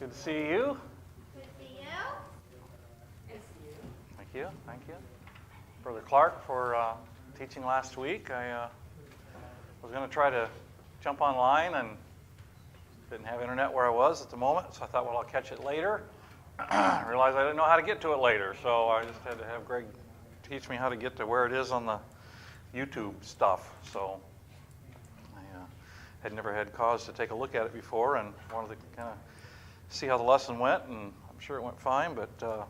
Good to see you. Good to see you. Thank you. Brother Clark for teaching last week. I was going to try to jump online and didn't have internet where I was at the moment, so I thought, well, I'll catch it later. I realized I didn't know how to get to it later, so I just had to have Greg teach me how to get to where it is on the YouTube stuff. So I had never had cause to take a look at it before and wanted to kind of see how the lesson went, and I'm sure it went fine, but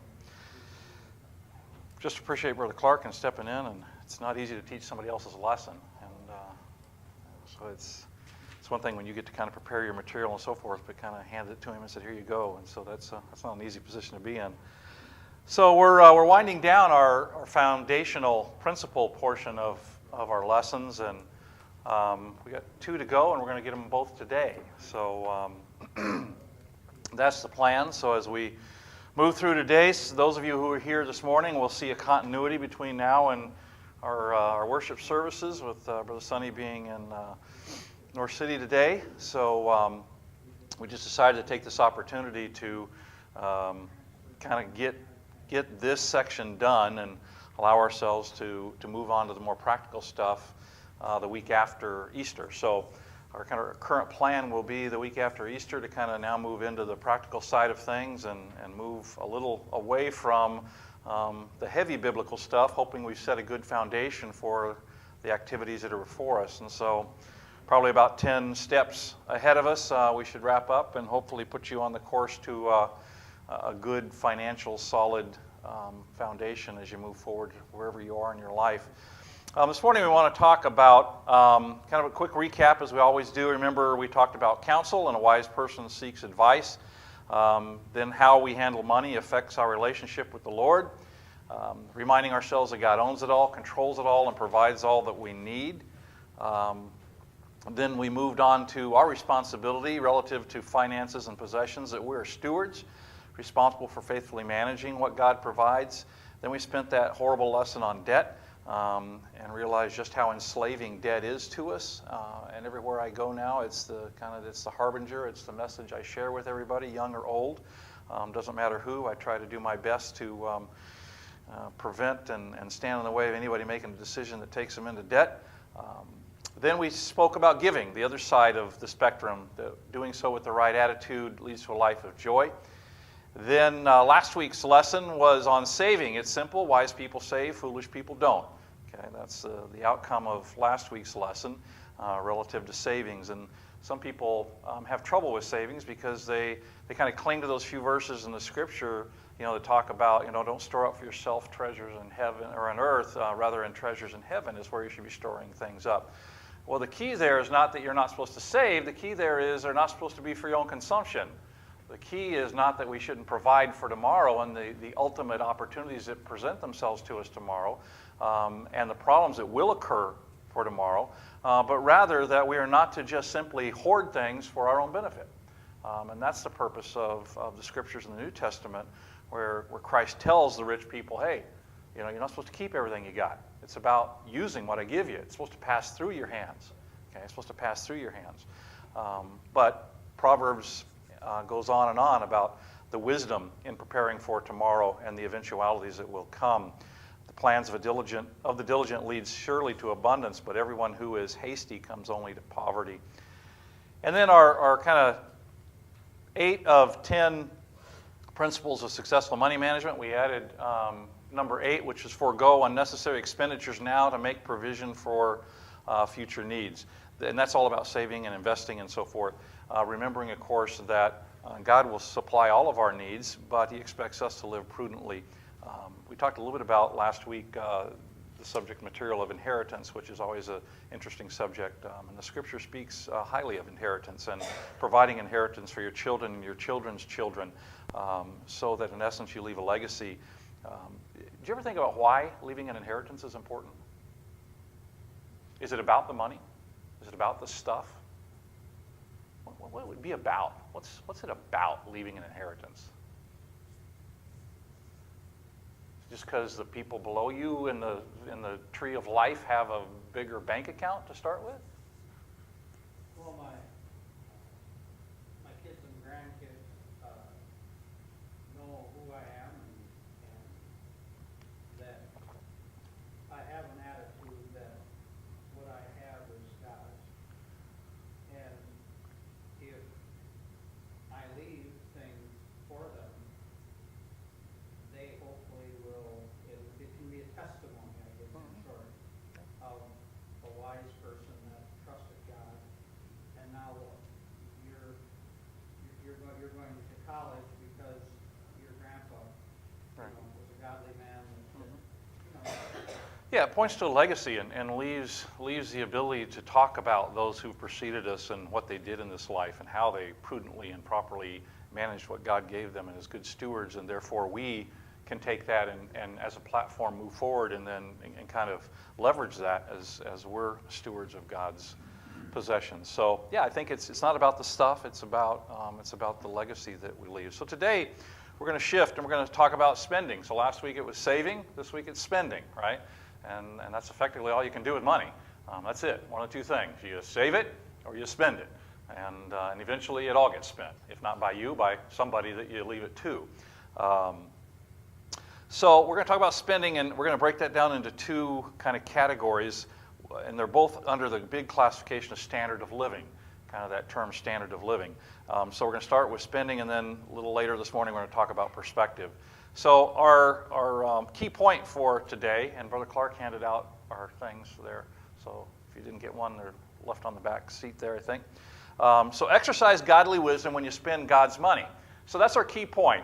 just appreciate Brother Clark and stepping in, and it's not easy to teach somebody else's lesson, and so it's one thing when you get to kind of prepare your material and so forth, but kind of hand it to him and said, here you go, and so that's not an easy position to be in. So we're winding down our foundational principle portion of our lessons, and we got 2 to go, and we're going to get them both today. So that's the plan. So as we move through today, so those of you who are here this morning will see a continuity between now and our worship services, with Brother Sonny being in North City today. So we just decided to take this opportunity to kind of get this section done and allow ourselves to move on to the more practical stuff the week after Easter. So our kind of current plan will be the week after Easter to kind of now move into the practical side of things and move a little away from the heavy biblical stuff, hoping we've set a good foundation for the activities that are before us. And so probably about 10 steps ahead of us, we should wrap up and hopefully put you on the course to a good financial, solid foundation as you move forward wherever you are in your life. This morning we want to talk about kind of a quick recap, as we always do. Remember, we talked about counsel, and a wise person seeks advice. Then how we handle money affects our relationship with the Lord. Reminding ourselves that God owns it all, controls it all, and provides all that we need. Then we moved on to our responsibility relative to finances and possessions, that we're stewards, responsible for faithfully managing what God provides. Then we spent that horrible lesson on debt. And realize just how enslaving debt is to us. And everywhere I go now, it's the harbinger. It's the message I share with everybody, young or old. Doesn't matter who. I try to do my best to prevent and stand in the way of anybody making a decision that takes them into debt. Then we spoke about giving, the other side of the spectrum. Doing so with the right attitude leads to a life of joy. Then last week's lesson was on saving. It's simple. Wise people save, foolish people don't. Okay, that's the outcome of last week's lesson relative to savings. And some people have trouble with savings because they kind of cling to those few verses in the Scripture, that talk about, don't store up for yourself treasures in heaven or on earth, rather in treasures in heaven is where you should be storing things up. Well, the key there is not that you're not supposed to save. The key there is they're not supposed to be for your own consumption. The key is not that we shouldn't provide for tomorrow and the ultimate opportunities that present themselves to us tomorrow and the problems that will occur for tomorrow, but rather that we are not to just simply hoard things for our own benefit. And that's the purpose of the Scriptures in the New Testament, where Christ tells the rich people, hey, you're not supposed to keep everything you got. It's about using what I give you. It's supposed to pass through your hands. Okay, it's supposed to pass through your hands. But Proverbs goes on and on about the wisdom in preparing for tomorrow and the eventualities that will come. The plans of the diligent leads surely to abundance, but everyone who is hasty comes only to poverty. And then our kind of 8 of 10 principles of successful money management, we added number 8, which is forego unnecessary expenditures now to make provision for future needs. And that's all about saving and investing and so forth. Remembering, of course, that God will supply all of our needs, but He expects us to live prudently. We talked a little bit about last week the subject material of inheritance, which is always an interesting subject. And the Scripture speaks highly of inheritance and providing inheritance for your children and your children's children, so that in essence you leave a legacy. Do you ever think about why leaving an inheritance is important? Is it about the money? Is it about the stuff? What would it be about? What's it about, leaving an inheritance? Just because the people below you in the tree of life have a bigger bank account to start with? Well, my kids and grandkids going to college because your grandpa, Right. was a godly man. Yeah, it points to a legacy and leaves the ability to talk about those who preceded us and what they did in this life and how they prudently and properly managed what God gave them and as good stewards, and therefore we can take that and as a platform move forward and then and kind of leverage that as we're stewards of God's possessions. So yeah, I think it's not about the stuff, it's about the legacy that we leave. So today we're going to shift and we're going to talk about spending. So last week it was saving, this week it's spending, right? And that's effectively all you can do with money. That's it, one of two things. You save it or you spend it. And eventually it all gets spent, if not by you, by somebody that you leave it to. So we're going to talk about spending, and we're going to break that down into two kind of categories, and they're both under the big classification of standard of living, kind of that term standard of living. So we're going to start with spending, and then a little later this morning we're going to talk about perspective. So our key point for today, and Brother Clark handed out our things there, so if you didn't get one, they're left on the back seat there, I think. So exercise godly wisdom when you spend God's money. So that's our key point.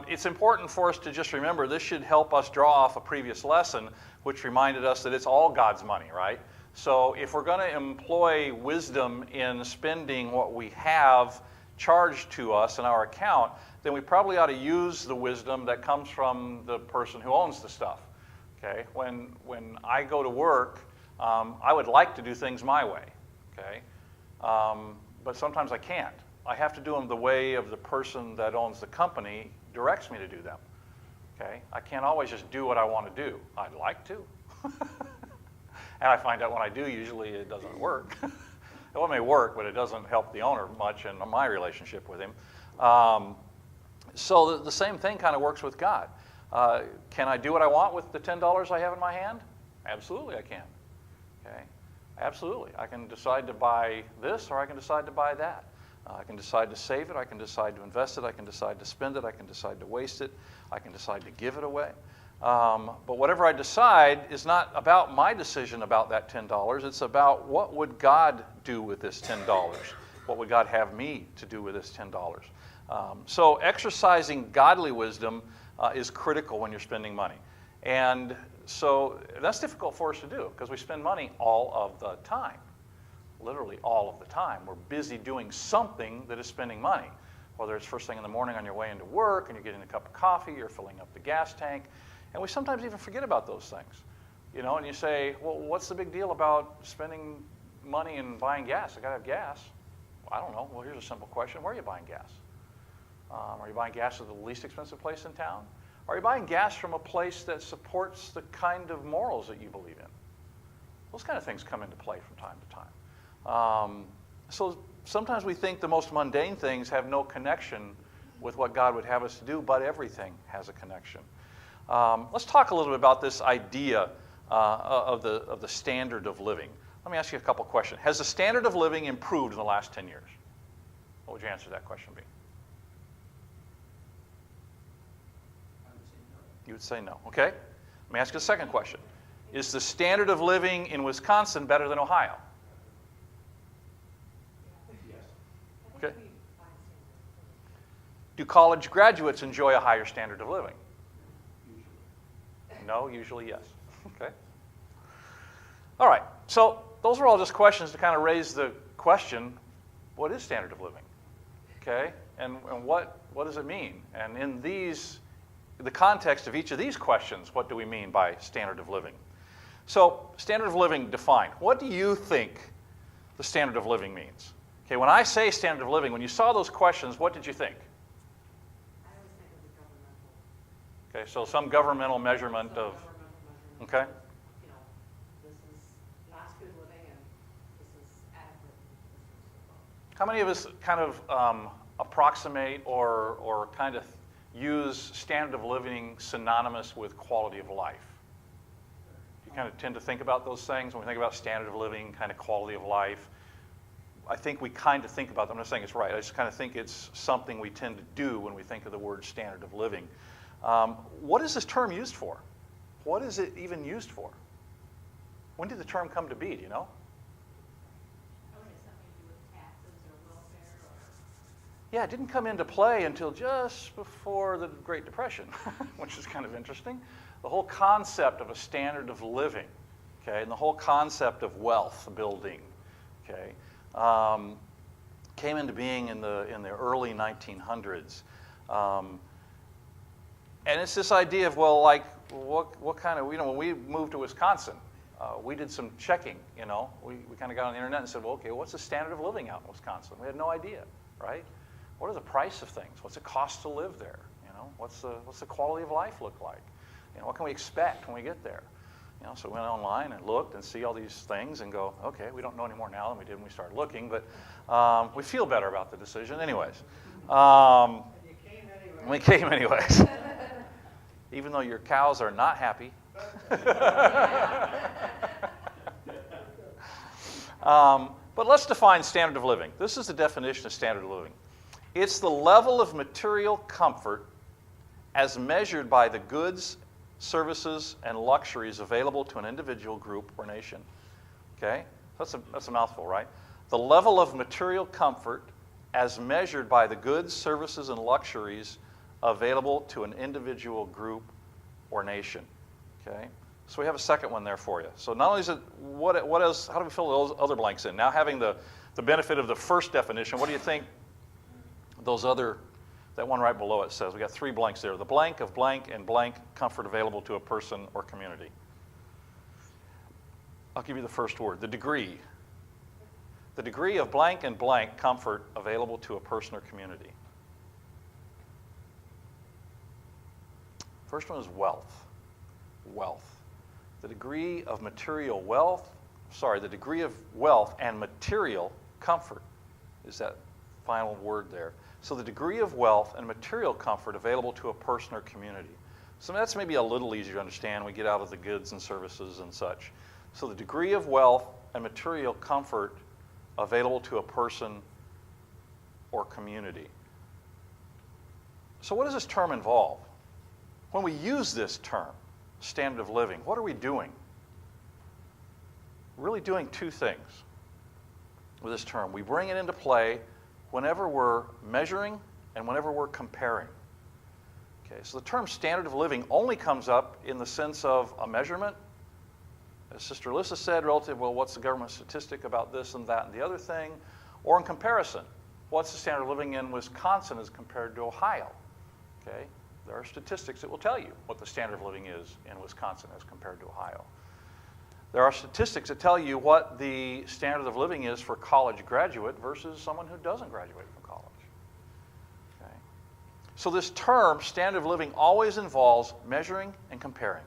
It's important for us to just remember this should help us draw off a previous lesson, which reminded us that it's all God's money, right? So if we're going to employ wisdom in spending what we have charged to us in our account, then we probably ought to use the wisdom that comes from the person who owns the stuff. Okay? When I go to work, I would like to do things my way. Okay? But sometimes I can't. I have to do them the way of the person that owns the company directs me to do them. Okay? I can't always just do what I want to do. I'd like to. And I find out when I do, usually it doesn't work. It may work, but it doesn't help the owner much in my relationship with him. So the same thing kind of works with God. Can I do what I want with the $10 I have in my hand? Absolutely I can. Okay? Absolutely. I can decide to buy this or I can decide to buy that. I can decide to save it, I can decide to invest it, I can decide to spend it, I can decide to waste it, I can decide to give it away. But whatever I decide is not about my decision about that $10. It's about what would God do with this $10? What would God have me to do with this $10? So exercising godly wisdom is critical when you're spending money. And so that's difficult for us to do because we spend money all of the time. Literally all of the time. We're busy doing something that is spending money. Whether it's first thing in the morning on your way into work and you're getting a cup of coffee, you're filling up the gas tank. And we sometimes even forget about those things. You know, and you say, well, what's the big deal about spending money and buying gas? I gotta have gas. Well, I don't know. Well, here's a simple question. Where are you buying gas? Are you buying gas at the least expensive place in town? Are you buying gas from a place that supports the kind of morals that you believe in? Those kind of things come into play from time to time. So sometimes we think the most mundane things have no connection with what God would have us to do, but everything has a connection. Let's talk a little bit about this idea of the standard of living. Let me ask you a couple questions. Has the standard of living improved in the last 10 years? What would your answer to that question be? You would say no. Okay. Let me ask you a second question. Is the standard of living in Wisconsin better than Ohio? Okay. Do college graduates enjoy a higher standard of living? No, usually yes. Okay. All right. So those are all just questions to kind of raise the question, what is standard of living? Okay. And what does it mean? And in the context of each of these questions, what do we mean by standard of living? So standard of living defined. What do you think the standard of living means? Okay, when I say standard of living, when you saw those questions, what did you think? I always think of the governmental. Okay, so some governmental measurement of, okay, You know, this is not good living and this is adequate. how many of us kind of approximate or kind of use standard of living synonymous with quality of life? You kind of tend to think about those things when we think about standard of living, kind of quality of life. I think we kind of think about them. I'm not saying it's right. I just kind of think it's something we tend to do when we think of the word standard of living. What is this term used for? What is it even used for? When did the term come to be? Do you know? Probably has something to do with taxes or welfare Yeah, it didn't come into play until just before the Great Depression, which is kind of interesting. The whole concept of a standard of living, okay, and the whole concept of wealth building, okay, came into being in the early 1900s. And it's this idea of, well, like, what kind of, when we moved to Wisconsin, we did some checking, We kind of got on the internet and said, well, okay, what's the standard of living out in Wisconsin? We had no idea, right? What are the price of things? What's it cost to live there? What's the quality of life look like? What can we expect when we get there? So we went online and looked and see all these things and go, okay, we don't know any more now than we did when we started looking, but we feel better about the decision anyways. And you came anyway. We came anyways. Even though your cows are not happy. But let's define standard of living. This is the definition of standard of living. It's the level of material comfort as measured by the goods, services, and luxuries available to an individual, group, or nation. Okay? That's a mouthful, right? The level of material comfort as measured by the goods, services, and luxuries available to an individual, group, or nation. Okay? So we have a second one there for you. So not only is it, what else, how do we fill those other blanks in? Now having the benefit of the first definition, what do you think that one right below it says? We got 3 blanks there. The blank of blank and blank comfort available to a person or community. I'll give you the first word, the degree. The degree of blank and blank comfort available to a person or community. First one is wealth. Wealth. The degree of the degree of wealth and material comfort is that final word there. So the degree of wealth and material comfort available to a person or community. So that's maybe a little easier to understand when we get out of the goods and services and such. So the degree of wealth and material comfort available to a person or community. So what does this term involve? When we use this term, standard of living, what are we doing? We're really doing 2 things with this term. We bring it into play whenever we're measuring and whenever we're comparing. Okay, so the term standard of living only comes up in the sense of a measurement. As Sister Alyssa said, relative, well, what's the government statistic about this and that and the other thing? Or in comparison, what's the standard of living in Wisconsin as compared to Ohio? Okay, there are statistics that will tell you what the standard of living is in Wisconsin as compared to Ohio. There are statistics that tell you what the standard of living is for a college graduate versus someone who doesn't graduate from college. Okay? So this term, standard of living, always involves measuring and comparing.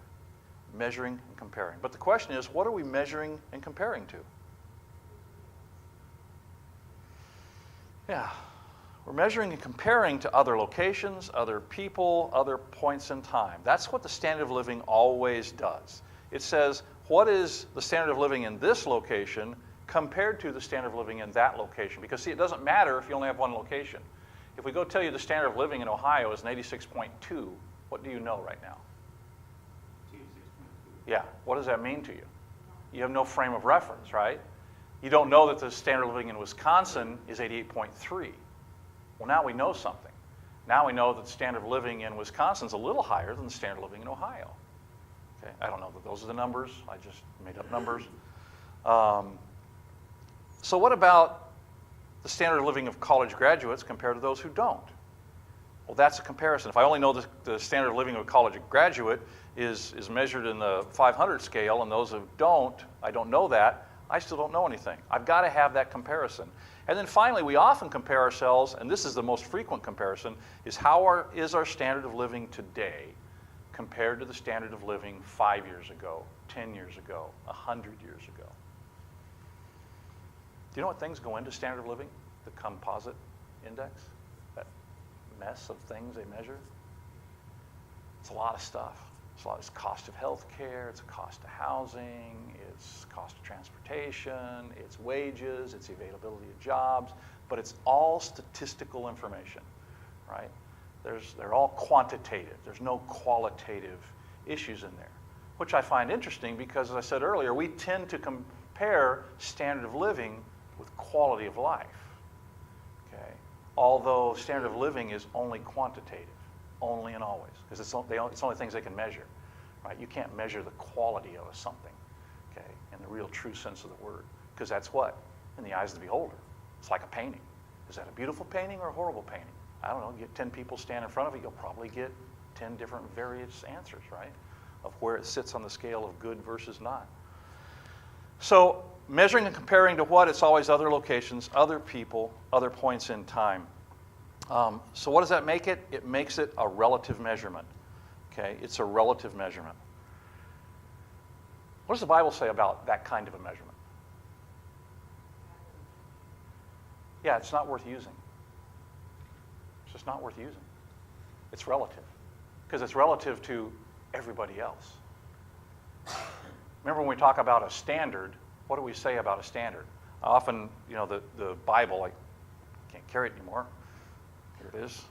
Measuring and comparing. But the question is, what are we measuring and comparing to? Yeah. We're measuring and comparing to other locations, other people, other points in time. That's what the standard of living always does. It says, what is the standard of living in this location compared to the standard of living in that location? Because, see, it doesn't matter if you only have one location. If we go tell you the standard of living in Ohio is an 86.2, what do you know right now? 86.2. Yeah, what does that mean to you? You have no frame of reference, right? You don't know that the standard of living in Wisconsin is 88.3. Well, now we know something. Now we know that the standard of living in Wisconsin is a little higher than the standard of living in Ohio. Okay, I don't know that those are the numbers. I just made up numbers. So what about the standard of living of college graduates compared to those who don't? Well, that's a comparison. If I only know the standard of living of a college graduate is measured in the 500 scale, and those who don't, I don't know that, I still don't know anything. I've got to have that comparison. And then finally, we often compare ourselves, and this is the most frequent comparison, is how is our standard of living today compared to the standard of living 5 years ago, 10 years ago, 100 years ago. Do you know what things go into standard of living? The composite index? That mess of things they measure? It's a lot of stuff. It's cost of health care, it's a cost of housing, it's cost of transportation, it's wages, it's the availability of jobs, but it's all statistical information, right? They're all quantitative. There's no qualitative issues in there, which I find interesting because, as I said earlier, we tend to compare standard of living with quality of life, okay? although standard of living is only quantitative, only and always, because it's the only things they can measure, right? You can't measure the quality of something, okay, in the real true sense of the word, because that's what? In the eyes of the beholder. It's like a painting. Is that a beautiful painting or a horrible painting? I don't know. Get 10 people stand in front of it, you'll probably get 10 different various answers, right, of where it sits on the scale of good versus not. So measuring and comparing to what? It's always other locations, other people, other points in time. So what does that make it? It makes it a relative measurement. Okay, it's a relative measurement. What does the Bible say about that kind of a measurement? Yeah, it's not worth using. It's just not worth using. It's relative, because it's relative to everybody else. Remember when we talk about a standard, what do we say about a standard? Often, the Bible, I can't carry it anymore. Here it is.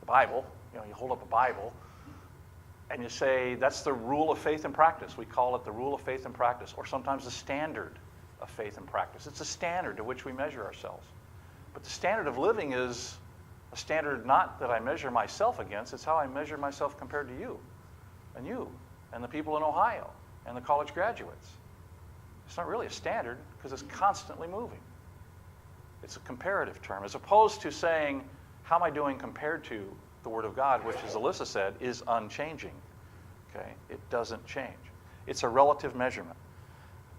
The Bible, you hold up a Bible, and you say, that's the rule of faith and practice. We call it the rule of faith and practice, or sometimes the standard of faith and practice. It's a standard to which we measure ourselves. But the standard of living is a standard not that I measure myself against, it's how I measure myself compared to you, and the people in Ohio, and the college graduates. It's not really a standard, because it's constantly moving. It's a comparative term, as opposed to saying, how am I doing compared to the Word of God, which, as Alyssa said, is unchanging. Okay? It doesn't change. It's a relative measurement.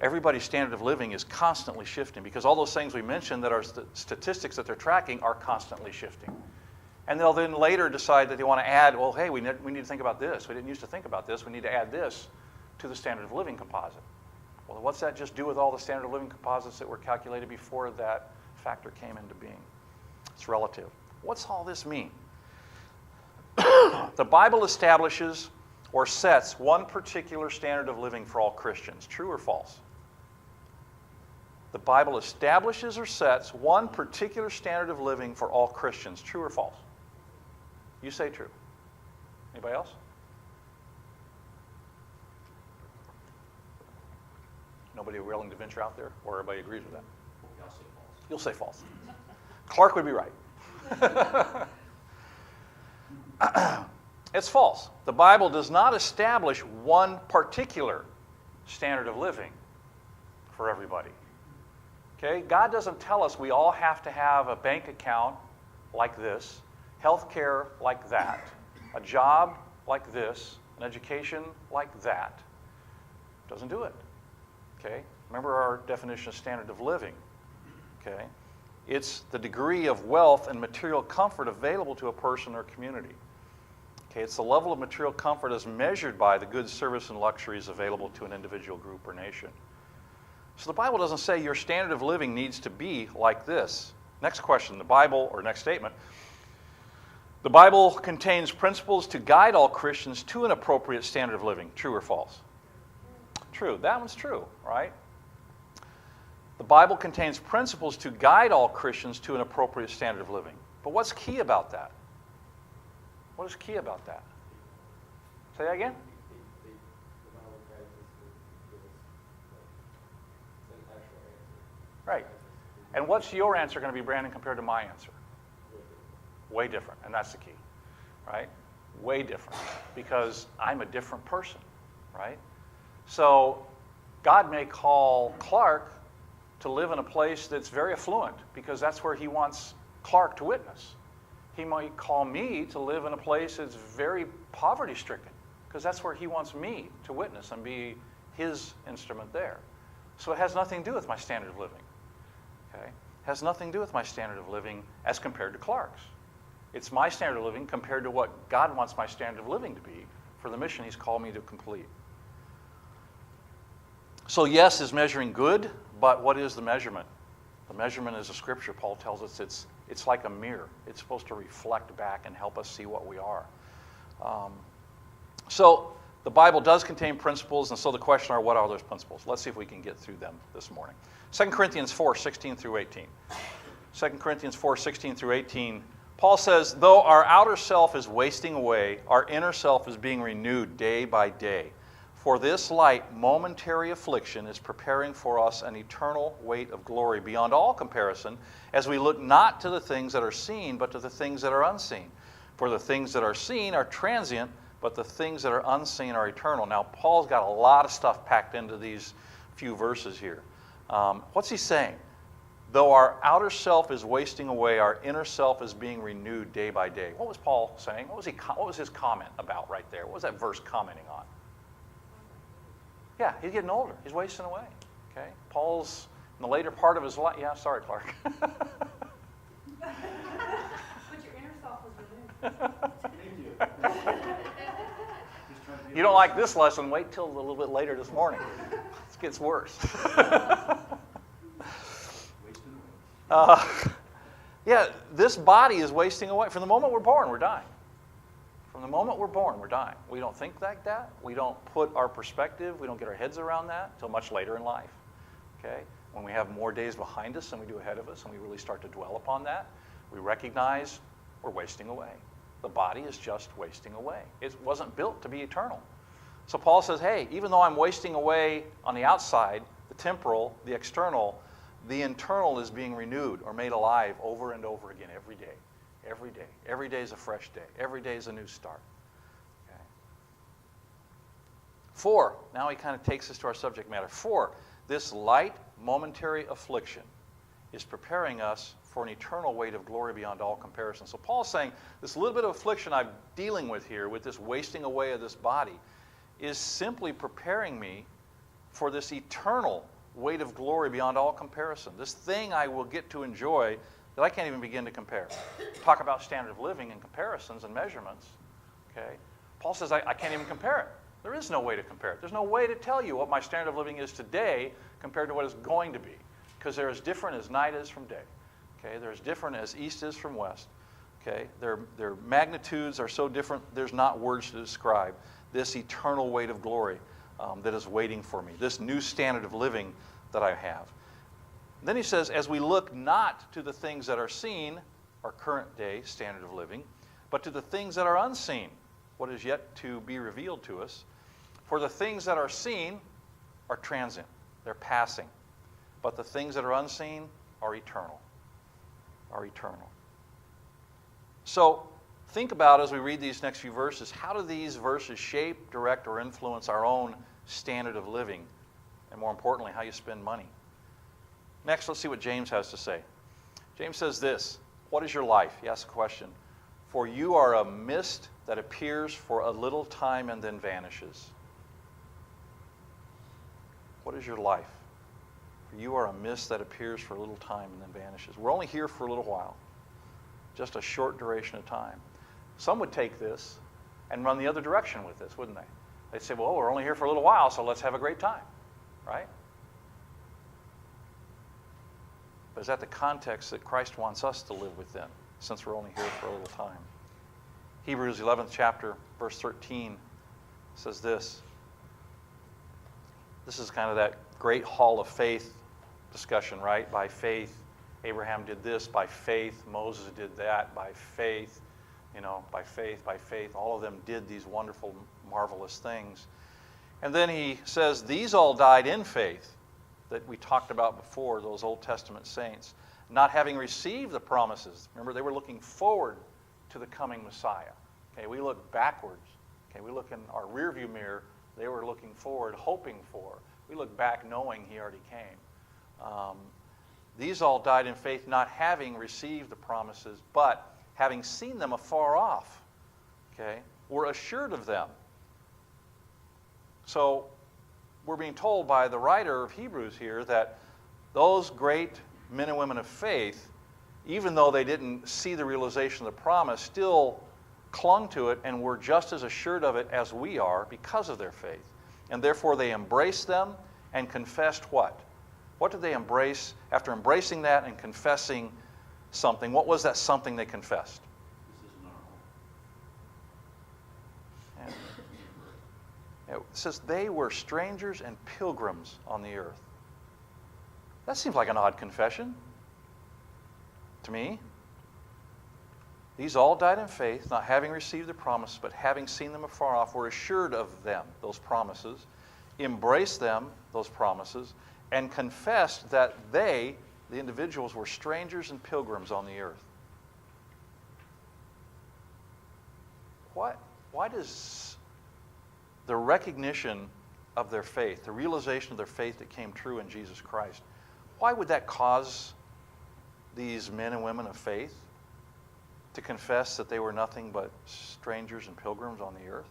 Everybody's standard of living is constantly shifting, because all those things we mentioned that are statistics that they're tracking are constantly shifting. And they'll then later decide that they want to add, well, hey, we need to think about this. We didn't used to think about this. We need to add this to the standard of living composite. Well, what's that just do with all the standard of living composites that were calculated before that factor came into being? It's relative. What's all this mean? The Bible establishes or sets one particular standard of living for all Christians. True or false? The Bible establishes or sets one particular standard of living for all Christians. True or false? You say true. Anybody else? Nobody willing to venture out there? Or everybody agrees with that? I'll say false. You'll say false. Clark would be right. It's false. The Bible does not establish one particular standard of living for everybody. Okay? God doesn't tell us we all have to have a bank account like this, health care like that, a job like this, an education like that. Doesn't do it. Okay? Remember our definition of standard of living. Okay? It's the degree of wealth and material comfort available to a person or community. Okay, it's the level of material comfort as measured by the goods, service, and luxuries available to an individual group or nation. So the Bible doesn't say your standard of living needs to be like this. Next question, the Bible, or next statement. The Bible contains principles to guide all Christians to an appropriate standard of living. True or false? True. That one's true, right? The Bible contains principles to guide all Christians to an appropriate standard of living. But what's key about that? What is key about that? Say that again? Right. And what's your answer going to be, Brandon, compared to my answer? Way different, and that's the key, right? Way different, because I'm a different person, right? So God may call Clark to live in a place that's very affluent, because that's where he wants Clark to witness. He might call me to live in a place that's very poverty-stricken, because that's where he wants me to witness and be his instrument there. So it has nothing to do with my standard of living. Okay? It has nothing to do with my standard of living as compared to Clark's. It's my standard of living compared to what God wants my standard of living to be for the mission he's called me to complete. So yes, is measuring good, but what is the measurement? The measurement is a scripture. Paul tells us it's like a mirror. It's supposed to reflect back and help us see what we are. So the Bible does contain principles, and so the question are, what are those principles? Let's see if we can get through them this morning. 2 Corinthians 4, 16 through 18. 2 Corinthians 4, 16 through 18. Paul says, though our outer self is wasting away, our inner self is being renewed day by day. For this light momentary affliction is preparing for us an eternal weight of glory beyond all comparison, as we look not to the things that are seen, but to the things that are unseen. For the things that are seen are transient, but the things that are unseen are eternal. Now, Paul's got a lot of stuff packed into these few verses here. What's he saying? Though our outer self is wasting away, our inner self is being renewed day by day. What was Paul saying? What was his comment about right there? What was that verse commenting on? Yeah, he's getting older. He's wasting away. Okay, Paul's in the later part of his life. Yeah, sorry, Clark. But your inner self was renewed. Thank you. You don't like this lesson? Wait till a little bit later this morning. It gets worse. Yeah, this body is wasting away. From the moment we're born, we're dying. From the moment we're born, we're dying. We don't think like that. We don't put our perspective, we don't get our heads around that until much later in life. Okay? When we have more days behind us than we do ahead of us, and we really start to dwell upon that, we recognize we're wasting away. The body is just wasting away. It wasn't built to be eternal. So Paul says, hey, even though I'm wasting away on the outside, the temporal, the external, the internal is being renewed or made alive over and over again every day. Every day. Every day is a fresh day. Every day is a new start. Okay. 4, now he kind of takes us to our subject matter. 4, this light momentary affliction is preparing us for an eternal weight of glory beyond all comparison. So Paul's saying this little bit of affliction I'm dealing with here, with this wasting away of this body, is simply preparing me for this eternal weight of glory beyond all comparison. This thing I will get to enjoy that I can't even begin to compare. Talk about standard of living and comparisons and measurements. Okay? Paul says I can't even compare it. There is no way to compare it. There's no way to tell you what my standard of living is today compared to what it's going to be, because they're as different as night is from day. Okay? They're as different as east is from west. Okay? Their magnitudes are so different, there's not words to describe this eternal weight of glory that is waiting for me, this new standard of living that I have. Then he says, as we look not to the things that are seen, our current day standard of living, but to the things that are unseen, what is yet to be revealed to us. For the things that are seen are transient, they're passing. But the things that are unseen are eternal. Are eternal. So think about, as we read these next few verses, how do these verses shape, direct, or influence our own standard of living? And more importantly, how you spend money. Next, let's see what James has to say. James says this, what is your life? He asks a question. For you are a mist that appears for a little time and then vanishes. What is your life? For you are a mist that appears for a little time and then vanishes. We're only here for a little while. Just a short duration of time. Some would take this and run the other direction with this, wouldn't they? They'd say, well, we're only here for a little while, so let's have a great time, right? But is that the context that Christ wants us to live within, since we're only here for a little time? Hebrews 11th chapter, verse 13 says this. This is kind of that great hall of faith discussion, right? By faith, Abraham did this. By faith, Moses did that. By faith, by faith, all of them did these wonderful, marvelous things. And then he says, these all died in faith that we talked about before, those Old Testament saints, not having received the promises. Remember, they were looking forward to the coming Messiah. Okay, we look backwards. Okay, we look in our rearview mirror. They were looking forward, hoping for. We look back knowing he already came. These all died in faith, not having received the promises, but having seen them afar off, okay, were assured of them. So we're being told by the writer of Hebrews here that those great men and women of faith, even though they didn't see the realization of the promise, still clung to it and were just as assured of it as we are because of their faith. And therefore they embraced them and confessed what? What did they embrace? After embracing that and confessing something, what was that something they confessed? This is normal. It says they were strangers and pilgrims on the earth. That seems like an odd confession to me. These all died in faith, not having received the promise, but having seen them afar off, were assured of them, those promises, embraced them, those promises, and confessed that they, the individuals, were strangers and pilgrims on the earth. Why does the recognition of their faith, the realization of their faith that came true in Jesus Christ, why would that cause these men and women of faith to confess that they were nothing but strangers and pilgrims on the earth?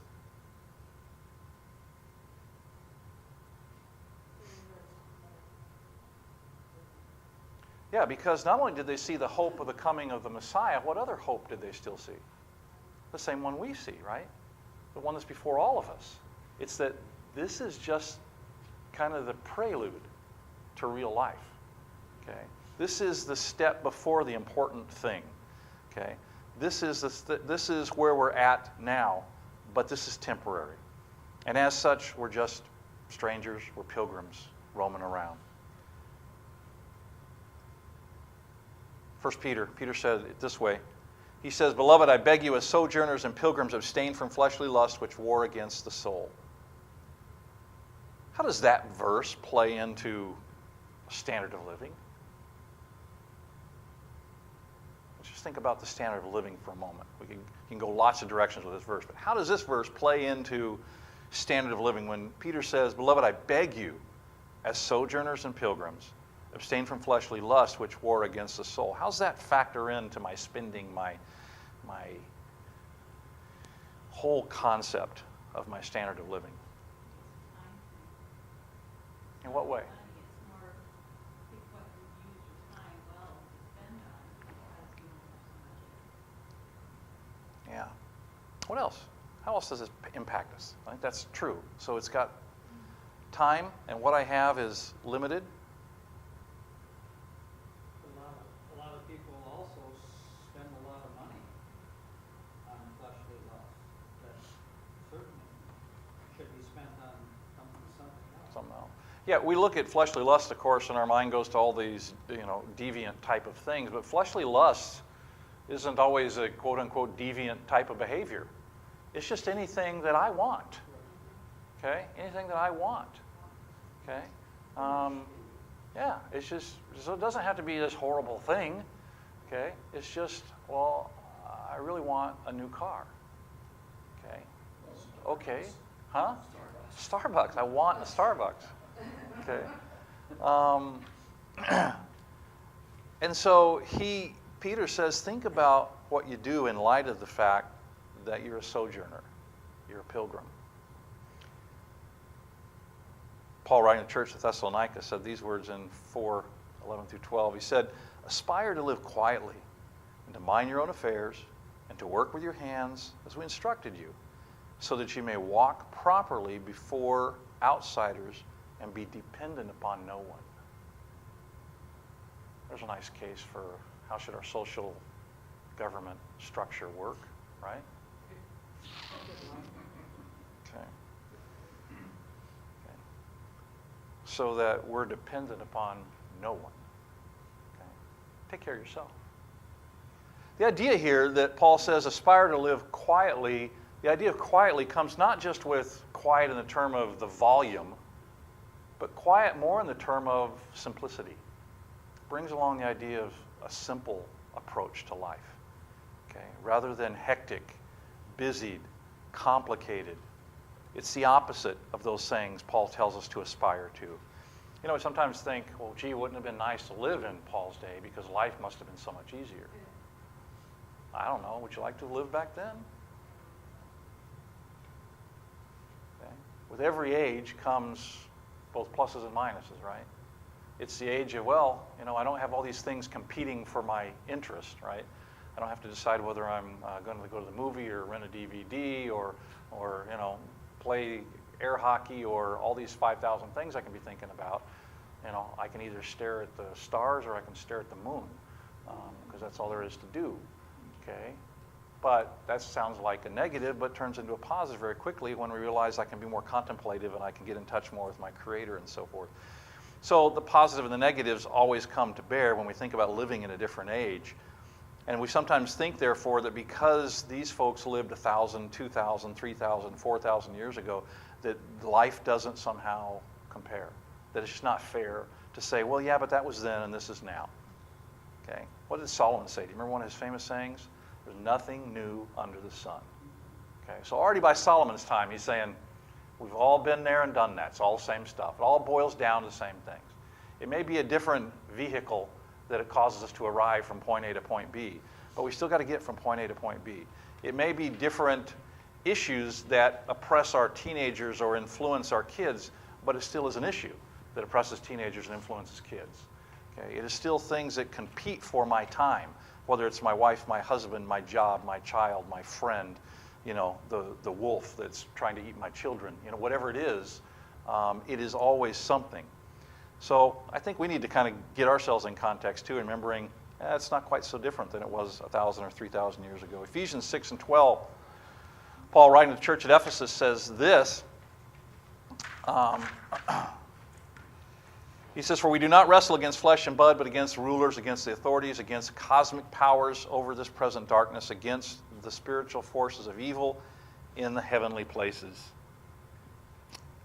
Yeah, because not only did they see the hope of the coming of the Messiah, what other hope did they still see? The same one we see, right? The one that's before all of us. It's that this is just kind of the prelude to real life. Okay? This is the step before the important thing. Okay? This is where we're at now, but this is temporary. And as such, we're just strangers, we're pilgrims roaming around. 1 Peter said it this way. He says, "Beloved, I beg you as sojourners and pilgrims abstain from fleshly lusts which war against the soul." How does that verse play into a standard of living? Let's just think about the standard of living for a moment. We can go lots of directions with this verse, but how does this verse play into standard of living when Peter says, "Beloved, I beg you as sojourners and pilgrims abstain from fleshly lusts which war against the soul"? How's that factor into my spending, my whole concept of my standard of living? In what way? Yeah. What else? How else does this impact us? I think that's true. So it's got time, and what I have is limited. A lot of people also spend a lot of money on fleshly lusts that certainly should be spent on something else. Yeah, we look at fleshly lust, of course, and our mind goes to all these, deviant type of things. But fleshly lust isn't always a quote-unquote deviant type of behavior. It's just anything that I want. Okay? Anything that I want. Okay? Yeah, it's just, so it doesn't have to be this horrible thing. Okay? It's just, well, I really want a new car. Okay? Okay. Huh? Starbucks. I want a Starbucks. Okay. And so Peter says, think about what you do in light of the fact that you're a sojourner, you're a pilgrim. Paul, writing to the church of Thessalonica, said these words in 4:11 through 12. He said, "Aspire to live quietly, and to mind your own affairs, and to work with your hands as we instructed you, so that you may walk properly before outsiders and be dependent upon no one." There's a nice case for how should our social government structure work, right? Okay. So that we're dependent upon no one. Okay. Take care of yourself. The idea here that Paul says aspire to live quietly, the idea of quietly comes not just with quiet in the term of the volume, but quiet more in the term of simplicity. It brings along the idea of a simple approach to life. Okay? Rather than hectic, busied, complicated. It's the opposite of those things Paul tells us to aspire to. We sometimes think, well, gee, wouldn't it have been nice to live in Paul's day because life must have been so much easier. I don't know. Would you like to live back then? Okay. With every age comes both pluses and minuses, right? It's the age of, well, I don't have all these things competing for my interest, right? I don't have to decide whether I'm going to go to the movie or rent a DVD or play air hockey or all these 5,000 things I can be thinking about. I can either stare at the stars or I can stare at the moon because that's all there is to do. Okay? But that sounds like a negative, but turns into a positive very quickly when we realize I can be more contemplative and I can get in touch more with my Creator and so forth. So the positive and the negatives always come to bear when we think about living in a different age. And we sometimes think, therefore, that because these folks lived 1,000, 2,000, 3,000, 4,000 years ago, that life doesn't somehow compare. That it's just not fair to say, well, yeah, but that was then and this is now. Okay? What did Solomon say? Do you remember one of his famous sayings? There's nothing new under the sun. Okay? So already by Solomon's time, he's saying, we've all been there and done that. It's all the same stuff. It all boils down to the same things. It may be a different vehicle that it causes us to arrive from point A to point B, but we still got to get from point A to point B. It may be different issues that oppress our teenagers or influence our kids, but it still is an issue that oppresses teenagers and influences kids. Okay? It is still things that compete for my time, whether it's my wife, my husband, my job, my child, my friend, the wolf that's trying to eat my children, whatever it is always something. So I think we need to kind of get ourselves in context too, remembering it's not quite so different than it was 1,000 or 3,000 years ago. Ephesians 6 and 12, Paul, writing to the church at Ephesus, says this. He says, "For we do not wrestle against flesh and blood, but against rulers, against the authorities, against cosmic powers over this present darkness, against the spiritual forces of evil in the heavenly places."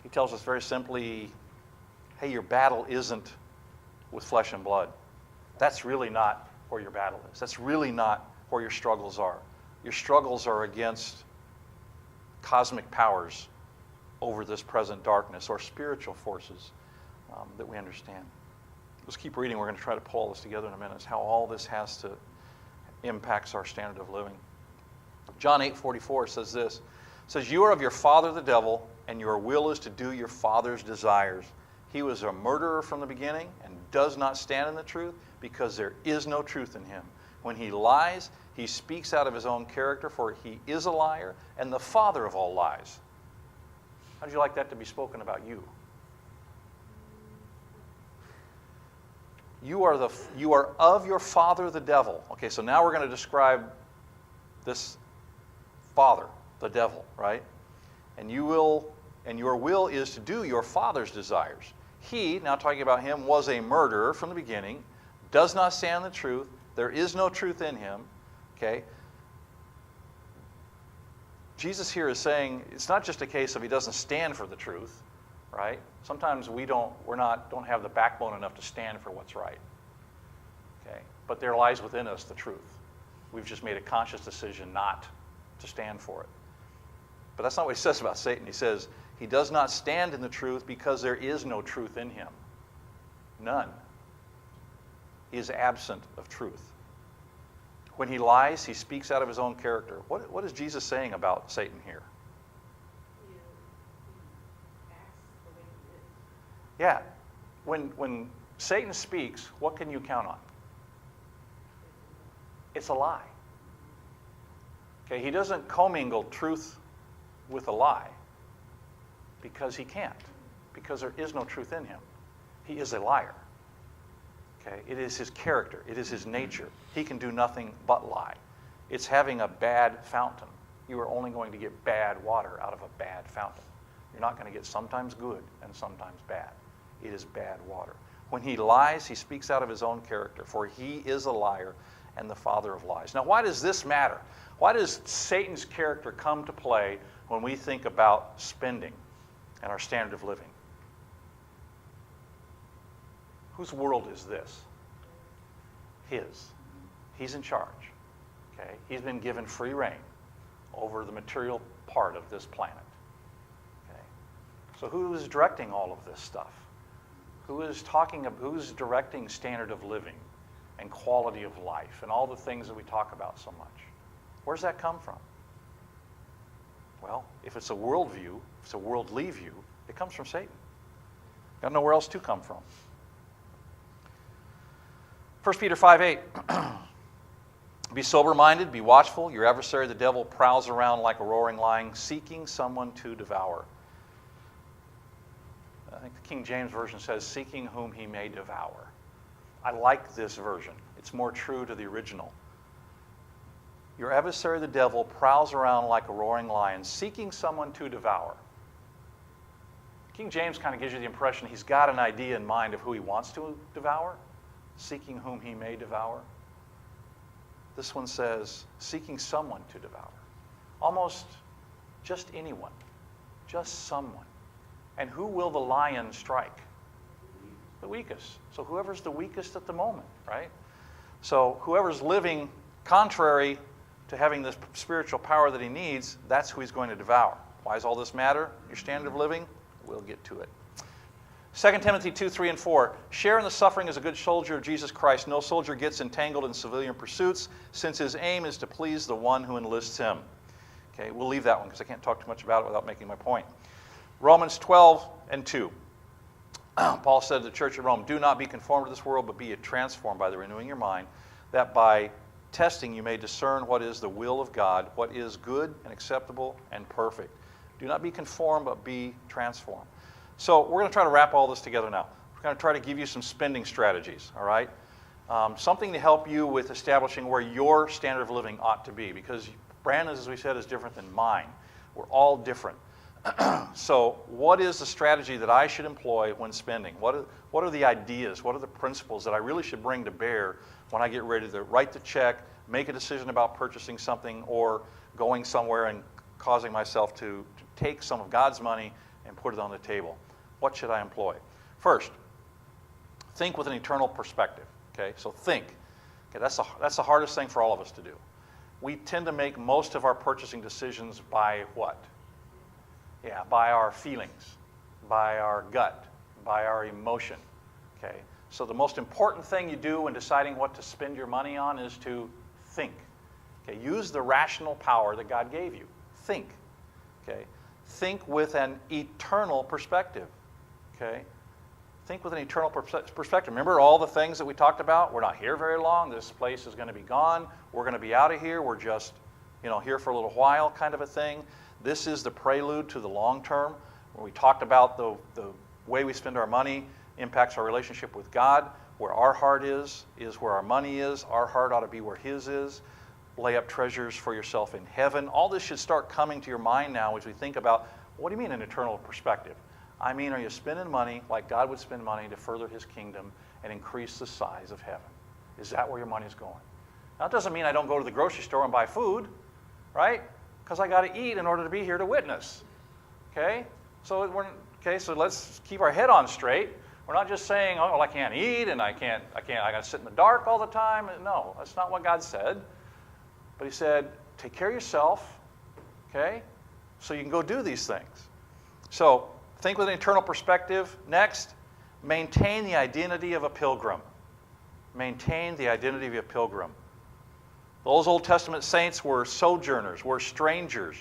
He tells us very simply, hey, your battle isn't with flesh and blood. That's really not where your battle is. That's really not where your struggles are. Your struggles are against cosmic powers over this present darkness, or spiritual forces that we understand. Let's keep reading. We're going to try to pull all this together in a minute. It's how all this has to impacts our standard of living. John 8:44 says this. It says, "You are of your father the devil, and your will is to do your father's desires. He was a murderer from the beginning and does not stand in the truth, because there is no truth in him. When he lies, he speaks out of his own character, for he is a liar and the father of all lies." How would you like that to be spoken about you? You are of your father the devil. Okay, so now we're going to describe this father, the devil, right? And your will is to do your father's desires. He, now talking about him, was a murderer from the beginning, does not stand in the truth, there is no truth in him. Okay? Jesus here is saying it's not just a case of he doesn't stand for the truth, right? Sometimes we don't have the backbone enough to stand for what's right. Okay? But there lies within us the truth. We've just made a conscious decision not to stand for it. But that's not what he says about Satan. He says he does not stand in the truth because there is no truth in him. None. He is absent of truth. When he lies, he speaks out of his own character. What is Jesus saying about Satan here? He acts the way he is. Yeah. When Satan speaks, what can you count on? It's a lie. Okay, he doesn't commingle truth with a lie because he can't, because there is no truth in him. He is a liar. Okay, it is his character. It is his nature. He can do nothing but lie. It's having a bad fountain. You are only going to get bad water out of a bad fountain. You're not going to get sometimes good and sometimes bad. It is bad water. When he lies, he speaks out of his own character, for he is a liar and the father of lies. Now, why does this matter? Why does Satan's character come to play when we think about spending and our standard of living? Whose world is this? His. He's in charge. Okay? He's been given free reign over the material part of this planet. Okay? So who is directing all of this stuff? Who's directing standard of living and quality of life and all the things that we talk about so much? Where's that come from? Well, if it's a worldview, if it's a worldly view, it comes from Satan. Got nowhere else to come from. 1 Peter 5:8. Be sober-minded, be watchful. Your adversary, the devil, prowls around like a roaring lion, seeking someone to devour. I think the King James Version says, seeking whom he may devour. I like this version. It's more true to the original. Your adversary, the devil, prowls around like a roaring lion, seeking someone to devour. King James kind of gives you the impression he's got an idea in mind of who he wants to devour, seeking whom he may devour. This one says, seeking someone to devour. Almost just anyone, just someone. And who will the lion strike? The weakest. So whoever's the weakest at the moment, right? So whoever's living contrary to having this spiritual power that he needs, that's who he's going to devour. Why does all this matter? Your standard of living? We'll get to it. 2 Timothy 2, 3, and 4. Share in the suffering as a good soldier of Jesus Christ. No soldier gets entangled in civilian pursuits, since his aim is to please the one who enlists him. Okay, we'll leave that one because I can't talk too much about it without making my point. Romans 12 and 2. Paul said to the church at Rome, do not be conformed to this world, but be transformed by the renewing of your mind, that by testing you may discern what is the will of God, what is good and acceptable and perfect. Do not be conformed, but be transformed. So we're going to try to wrap all this together now. We're going to try to give you some spending strategies, all right? Something to help you with establishing where your standard of living ought to be, because Brandon's, as we said, is different than mine. We're all different. So what is the strategy that I should employ when spending? What are the ideas? What are the principles that I really should bring to bear when I get ready to write the check, make a decision about purchasing something, or going somewhere and causing myself to take some of God's money and put it on the table? What should I employ? First, think with an eternal perspective. Okay, so think. Okay, that's the hardest thing for all of us to do. We tend to make most of our purchasing decisions by what? Yeah, by our feelings, by our gut, by our emotion. Okay, so the most important thing you do when deciding what to spend your money on is to think. Okay, use the rational power that God gave you. Think. Okay, think with an eternal perspective. Okay, think with an eternal perspective. Remember all the things that we talked about? We're not here very long. This place is going to be gone. We're going to be out of here. We're just, here for a little while, kind of a thing. This is the prelude to the long term, where we talked about the way we spend our money impacts our relationship with God. Where our heart is where our money is. Our heart ought to be where His is. Lay up treasures for yourself in heaven. All this should start coming to your mind now as we think about, what do you mean an eternal perspective? I mean, are you spending money like God would spend money to further His kingdom and increase the size of heaven? Is that where your money's going? Now, it doesn't mean I don't go to the grocery store and buy food, right? Because I got to eat in order to be here to witness. Okay? So let's keep our head on straight. We're not just saying, oh, well, I can't eat and I got to sit in the dark all the time. No, that's not what God said. But He said, take care of yourself, okay? So you can go do these things. So think with an eternal perspective. Next, maintain the identity of a pilgrim. Maintain the identity of a pilgrim. Those Old Testament saints were sojourners, were strangers,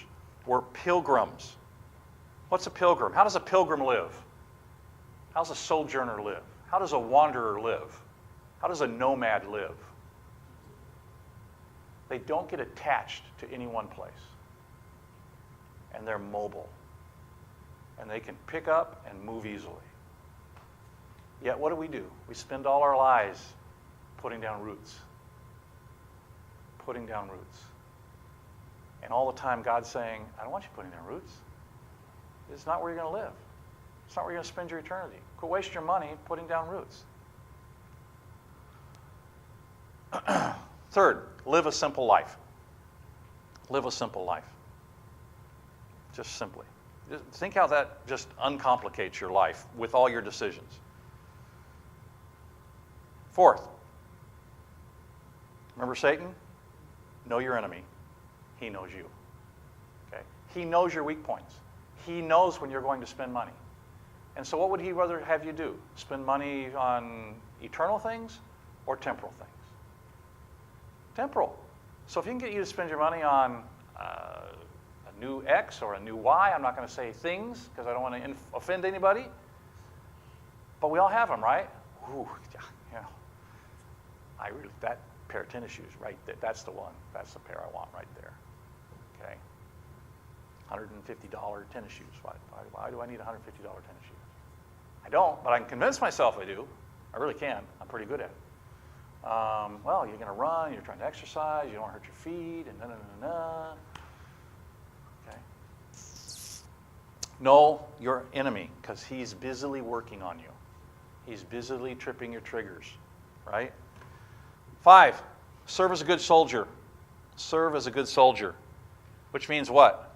were pilgrims. What's a pilgrim? How does a pilgrim live? How does a sojourner live? How does a wanderer live? How does a nomad live? They don't get attached to any one place. And they're mobile. And they can pick up and move easily. Yet what do? We spend all our lives putting down roots. Putting down roots. And all the time God's saying, I don't want you putting down roots. It's not where you're going to live. It's not where you're going to spend your eternity. Quit wasting your money putting down roots. Third, live a simple life. Live a simple life. Just simply. Just think how that just uncomplicates your life with all your decisions. Fourth, remember Satan? Know your enemy. He knows you. Okay? He knows your weak points. He knows when you're going to spend money. And so what would he rather have you do? Spend money on eternal things or temporal things? Temporal. So if he can get you to spend your money on a new X or a new Y, I'm not going to say things because I don't want to offend anybody, but we all have them, right? Ooh, that pair of tennis shoes, right? That's the one. That's the pair I want right there. Okay. $150 tennis shoes. Why do I need $150 tennis shoes? I don't, but I can convince myself I do. I really can. I'm pretty good at it. Well, you're going to run, you're trying to exercise, you don't want to hurt your feet, and Okay. Know your enemy, because he's busily working on you. He's busily tripping your triggers, right? 5, Serve as a good soldier. Serve as a good soldier. Which means what?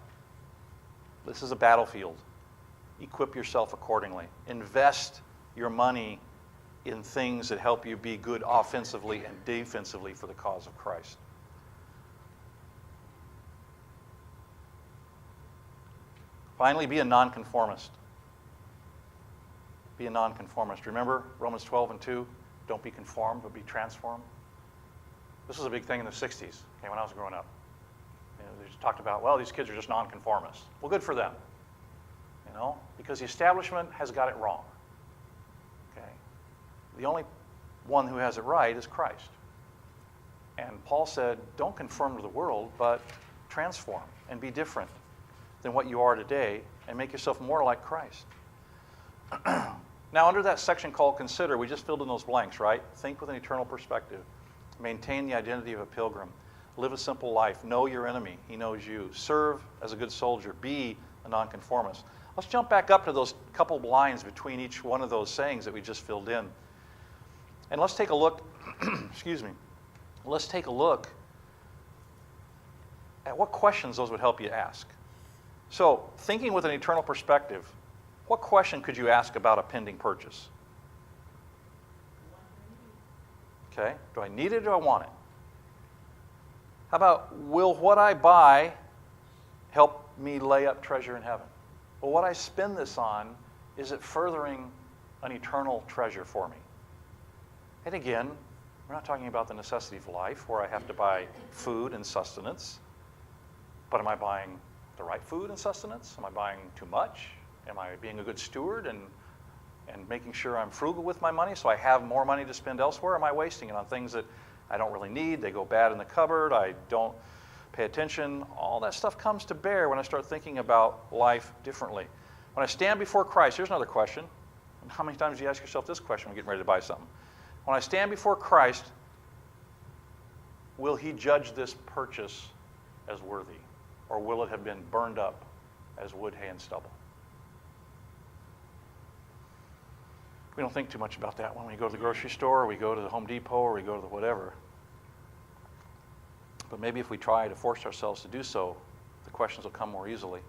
This is a battlefield. Equip yourself accordingly. Invest your money in things that help you be good offensively and defensively for the cause of Christ. Finally, be a nonconformist. Be a nonconformist. Remember Romans 12:2? Don't be conformed, but be transformed. This was a big thing in the 60s, okay, when I was growing up. They just talked about, well, these kids are just nonconformists. Well, good for them, because the establishment has got it wrong. Okay? The only one who has it right is Christ. And Paul said, don't conform to the world, but transform and be different than what you are today and make yourself more like Christ. Now, under that section called Consider, we just filled in those blanks, right? Think with an eternal perspective. Maintain the identity of a pilgrim. Live a simple life. Know your enemy. He knows you. Serve as a good soldier. Be a nonconformist. Let's jump back up to those couple lines between each one of those sayings that we just filled in. And let's take a look, excuse me, let's take a look at what questions those would help you ask. So, thinking with an eternal perspective, what question could you ask about a pending purchase? Okay, do I need it or do I want it? How about, will what I buy help me lay up treasure in heaven? Well, what I spend this on, is it furthering an eternal treasure for me? And again, we're not talking about the necessity of life where I have to buy food and sustenance, but am I buying the right food and sustenance? Am I buying too much? Am I being a good steward and making sure I'm frugal with my money so I have more money to spend elsewhere? Or am I wasting it on things that I don't really need? They go bad in the cupboard. I don't pay attention. All that stuff comes to bear when I start thinking about life differently. When I stand before Christ, here's another question. How many times do you ask yourself this question when you're getting ready to buy something? When I stand before Christ, will He judge this purchase as worthy? Or will it have been burned up as wood, hay, and stubble? We don't think too much about that when we go to the grocery store, or we go to the Home Depot, or we go to the whatever. But maybe if we try to force ourselves to do so, the questions will come more easily.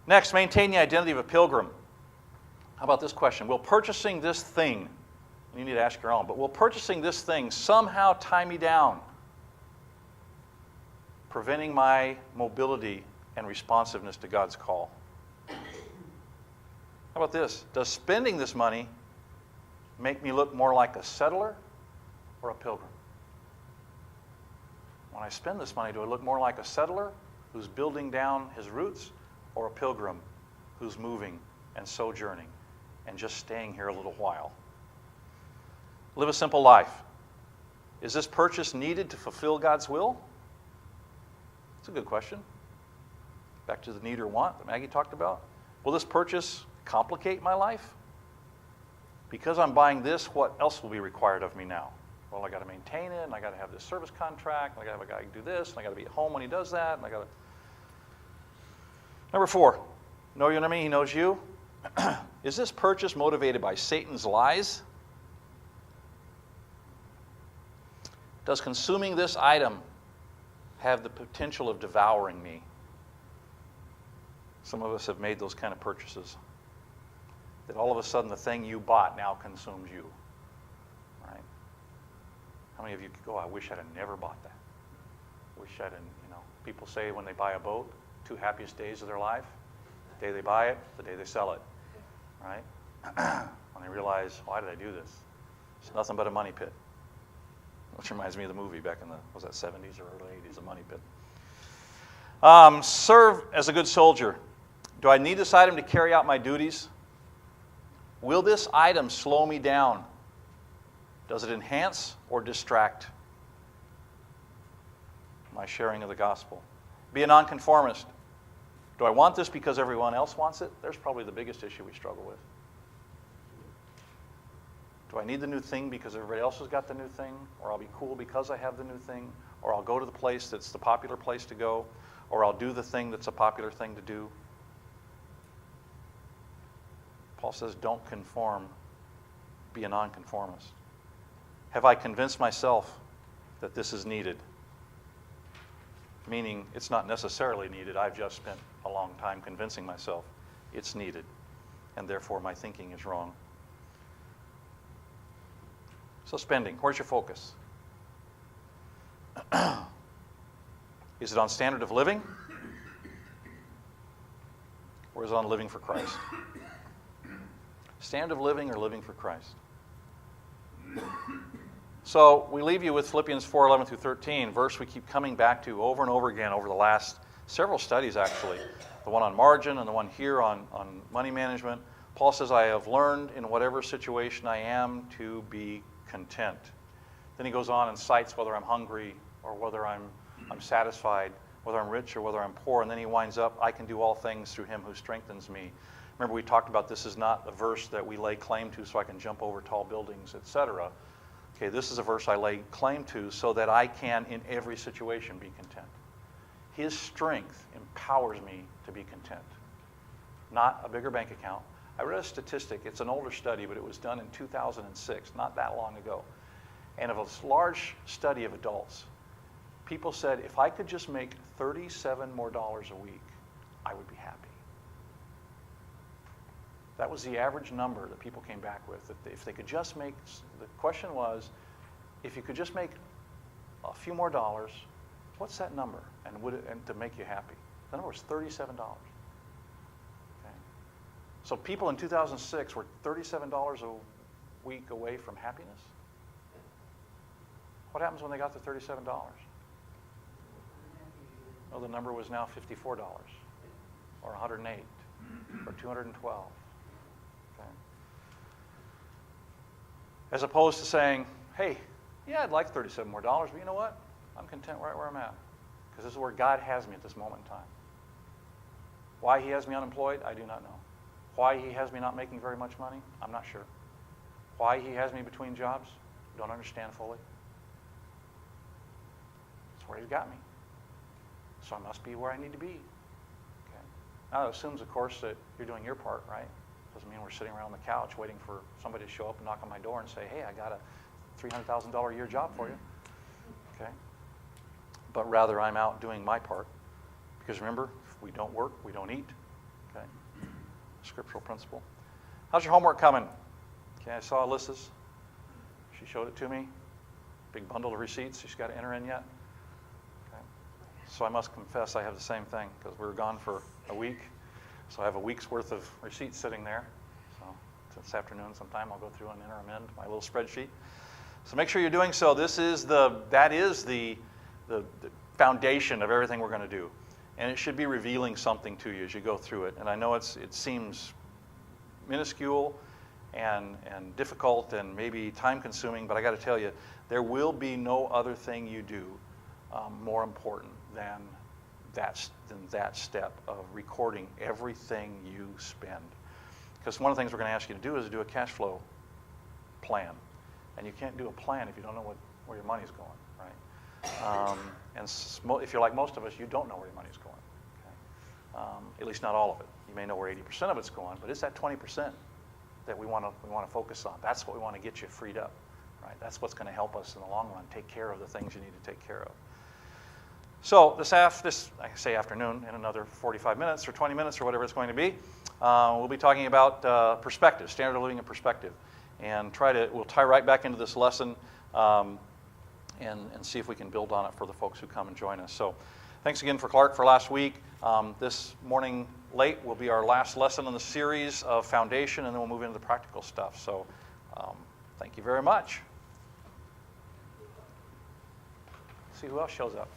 Next, maintain the identity of a pilgrim. How about this question? Will purchasing this thing, you need to ask your own, but will purchasing this thing somehow tie me down, preventing my mobility and responsiveness to God's call? How about this? Does spending this money make me look more like a settler or a pilgrim? When I spend this money, do I look more like a settler who's building down his roots, or a pilgrim who's moving and sojourning and just staying here a little while? Live a simple life. Is this purchase needed to fulfill God's will? It's a good question. Back to the need or want that Maggie talked about. Will this purchase complicate my life? Because I'm buying this, what else will be required of me now? Well, I got to maintain it, and I got to have this service contract, and I got to have a guy do this, and I got to be at home when he does that, and I got to. Number 4, know your enemy, he knows you. Is this purchase motivated by Satan's lies? Does consuming this item have the potential of devouring me? Some of us have made those kind of purchases. That all of a sudden the thing you bought now consumes you. Right? How many of you could go, I wish I'd have never bought that. Wish I'd have, people say when they buy a boat, 2 happiest days of their life, the day they buy it, the day they sell it. Right? When they realize, why did I do this? It's nothing but a money pit. Which reminds me of the movie back in the, was that 70s or early 80s, A Money Pit. Serve as a good soldier. Do I need this item to carry out my duties? Will this item slow me down? Does it enhance or distract my sharing of the gospel? Be a nonconformist. Do I want this because everyone else wants it? There's probably the biggest issue we struggle with. Do I need the new thing because everybody else has got the new thing? Or I'll be cool because I have the new thing? Or I'll go to the place that's the popular place to go? Or I'll do the thing that's a popular thing to do? Paul says, don't conform. Be a nonconformist. Have I convinced myself that this is needed. Meaning it's not necessarily needed. I've just spent a long time convincing myself it's needed, and therefore my thinking is wrong. So spending, where's your focus? Is it on standard of living? Or is it on living for Christ? Standard of living or living for Christ? So we leave you with Philippians 4:11 through 13, verse we keep coming back to over and over again over the last several studies actually. The one on margin and the one here on money management. Paul says, I have learned in whatever situation I am to be content. Then he goes on and cites whether I'm hungry or whether I'm satisfied, whether I'm rich or whether I'm poor. And then he winds up, I can do all things through him who strengthens me. Remember we talked about this is not a verse that we lay claim to so I can jump over tall buildings, etc. Okay, this is a verse I lay claim to so that I can, in every situation, be content. His strength empowers me to be content. Not a bigger bank account. I read a statistic, it's an older study, but it was done in 2006, not that long ago. And of a large study of adults, people said, if I could just make $37 more a week, I would be happy. That was the average number that people came back with. That if they could just make, the question was, if you could just make a few more dollars, what's that number? And would it, and to make you happy? The number was $37. Okay. So people in 2006 were $37 a week away from happiness. What happens when they got the $37? Well, the number was now $54, or 108, or 212. Okay. As opposed to saying, hey, yeah, I'd like $37 more, but you know what? I'm content right where I'm at, because this is where God has me at this moment in time. Why he has me unemployed, I do not know. Why he has me not making very much money, I'm not sure. Why he has me between jobs, don't understand fully. That's where he's got me. So I must be where I need to be. Okay. Now that assumes, of course, that you're doing your part, right? Doesn't mean we're sitting around on the couch waiting for somebody to show up and knock on my door and say, hey, I got a $300,000 a year job for you. Okay. But rather, I'm out doing my part. Because remember, if we don't work, we don't eat. Okay. Scriptural principle. How's your homework coming? Okay, I saw Alyssa's. She showed it to me. Big bundle of receipts she's got to enter in yet. Okay. So I must confess I have the same thing because we were gone for a week. So I have a week's worth of receipts sitting there. So this afternoon sometime I'll go through and enter them in my little spreadsheet. So make sure you're doing so. That is the foundation of everything we're going to do. And it should be revealing something to you as you go through it. And I know it seems minuscule and difficult and maybe time-consuming, but I got to tell you, there will be no other thing you do more important than that step of recording everything you spend. Because one of the things we're going to ask you to do is do a cash flow plan. And you can't do a plan if you don't know where your money's going, right? If you're like most of us, you don't know where your money's going. Okay? At least not all of it. You may know where 80% of it's going, but it's that 20% that we want to focus on. That's what we want to get you freed up, right? That's what's going to help us in the long run take care of the things you need to take care of. So this afternoon, in another 45 minutes or 20 minutes or whatever it's going to be, we'll be talking about perspective, standard of living and perspective, and we'll tie right back into this lesson and see if we can build on it for the folks who come and join us. So thanks again for Clark for last week. This morning late will be our last lesson in the series of foundation, and then we'll move into the practical stuff. So thank you very much. See who else shows up.